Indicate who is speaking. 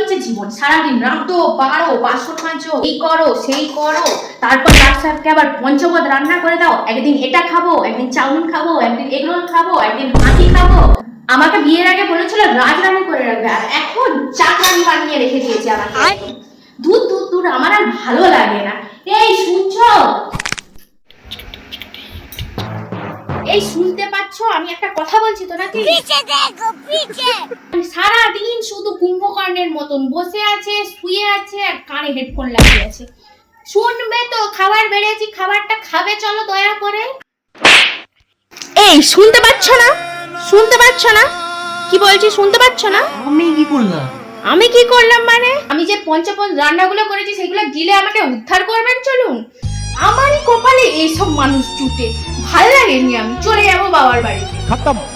Speaker 1: হচ্ছে জীবন। সারাদিন রাঁধো বাড়ো বাসন মাজো, এই করো সেই করো, তারপর লাস্ট সাহেবকে আবার পঞ্চপদ রান্না করে দাও। একদিন এটা খাবো, একদিন চাউমিন খাবো, একদিন এগরোল খাবো, একদিন হাঁটি খাবো। আমাকে বিয়ের আগে বলেছিল রাজরানি করে রাখবে, আর এখন চাকরানি বানিয়ে রেখে দিয়েছে আমাকে। দূর দূর দূর, আমার আর ভালো লাগে না। এই শুনছো? এই শুনতে পাচ্ছ? আমি একটা কথা বলছি তো নাকি? সারাদিন শুধু কুম্ভকর্ণের মতন বসে আছে, শুয়ে আছে, আর কানে হেডফোন লাগিয়ে আছে। শুনবে তো? খাবার বেড়েছি, খাবারটা খাবে, চলো দয়া করে। এই শুনতে পাচ্ছ না? শুনতে পাচ্ছ না কি বলছি? শুনতে পাচ্ছ না?
Speaker 2: আমি কি করলাম?
Speaker 1: আমি কি করলাম মানে? আমি যে পঞ্চপদ রান্নাগুলো করেছি সেগুলো গিলে আমাকে উদ্ধার করবেন চলুন। আমারই কপালে এইসব মানুষ জুটে। ভাল লাগেনি, আমি চলে যাবো বাবার বাড়িতে।
Speaker 3: खत्म।